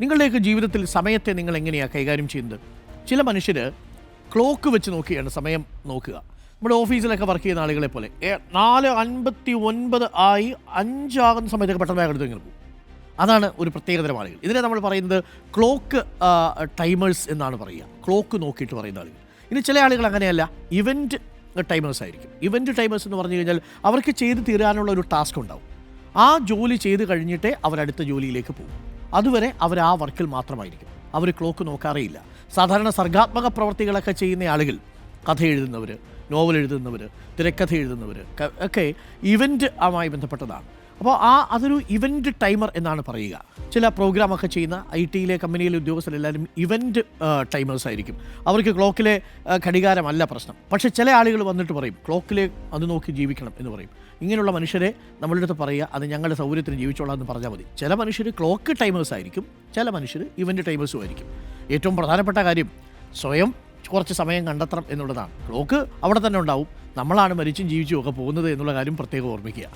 നിങ്ങളുടെയൊക്കെ ജീവിതത്തിൽ സമയത്തെ നിങ്ങൾ എങ്ങനെയാണ് കൈകാര്യം ചെയ്യുന്നത്? ചില മനുഷ്യർ ക്ലോക്ക് വെച്ച് നോക്കിയാണ് സമയം നോക്കുക. നമ്മുടെ ഓഫീസിലൊക്കെ വർക്ക് ചെയ്യുന്ന ആളുകളെ പോലെ 4:59 ആയി 5 ആകുന്ന സമയത്തൊക്കെ പെട്ടെന്ന് എടുത്ത് ഇങ്ങനെ പോകും. അതാണ് ഒരു പ്രത്യേകതരം ആളുകൾ. ഇതിനെ നമ്മൾ പറയുന്നത് ക്ലോക്ക് ടൈമേഴ്സ് എന്നാണ് പറയുക. ക്ലോക്ക് നോക്കിയിട്ട് പറയുന്ന ആളുകൾ. ഇനി ചില ആളുകൾ അങ്ങനെയല്ല, ഇവൻറ്റ് ടൈമേഴ്സ് ആയിരിക്കും. ഇവൻറ്റ് ടൈമേഴ്സ് എന്ന് പറഞ്ഞു കഴിഞ്ഞാൽ അവർക്ക് ചെയ്ത് തീരാനുള്ള ഒരു ടാസ്ക് ഉണ്ടാവും. ആ ജോലി ചെയ്ത് കഴിഞ്ഞിട്ടേ അവരടുത്ത ജോലിയിലേക്ക് പോകും. അതുവരെ അവർ ആ വർക്കിൽ മാത്രമായിരിക്കും. അവർ ക്ലോക്ക് നോക്കാറേയില്ല. സാധാരണ സർഗാത്മക പ്രവർത്തികളൊക്കെ ചെയ്യുന്ന ആളുകൾ, കഥ എഴുതുന്നവർ, നോവൽ എഴുതുന്നവർ, തിരക്കഥ എഴുതുന്നവർ ഒക്കെ ഇവൻറ്റ് ആയി ബന്ധപ്പെട്ടതാണ്. അപ്പോൾ അതൊരു ഇവൻറ്റ് ടൈമർ എന്നാണ് പറയുക. ചില പ്രോഗ്രാമൊക്കെ ചെയ്യുന്ന IT-യിലെ കമ്പനിയിലെ ഉദ്യോഗസ്ഥരെല്ലാവരും ഇവൻറ്റ് ടൈമേഴ്സ് ആയിരിക്കും. അവർക്ക് ക്ലോക്കിലെ ഘടികാരമല്ല പ്രശ്നം. പക്ഷേ ചില ആളുകൾ വന്നിട്ട് പറയും ക്ലോക്കിലെ അത് നോക്കി ജീവിക്കണം എന്ന് പറയും. ഇങ്ങനെയുള്ള മനുഷ്യരെ നമ്മളുടെ അടുത്ത് പറയുക, അത് ഞങ്ങളുടെ സൗകര്യത്തിന് ജീവിച്ചോളാം എന്ന് പറഞ്ഞാൽ മതി. ചില മനുഷ്യർ ക്ലോക്ക് ടൈമേഴ്സ് ആയിരിക്കും, ചില മനുഷ്യർ ഇവൻറ്റ് ടൈമേഴ്സും ആയിരിക്കും. ഏറ്റവും പ്രധാനപ്പെട്ട കാര്യം സ്വയം കുറച്ച് സമയം കണ്ടെത്തണം എന്നുള്ളതാണ്. ക്ലോക്ക് അവിടെ തന്നെ ഉണ്ടാവും. നമ്മളാണ് മരിച്ചും ജീവിച്ചും ഒക്കെ പോകുന്നത് എന്നുള്ള കാര്യം പ്രത്യേകം ഓർമ്മിക്കുക.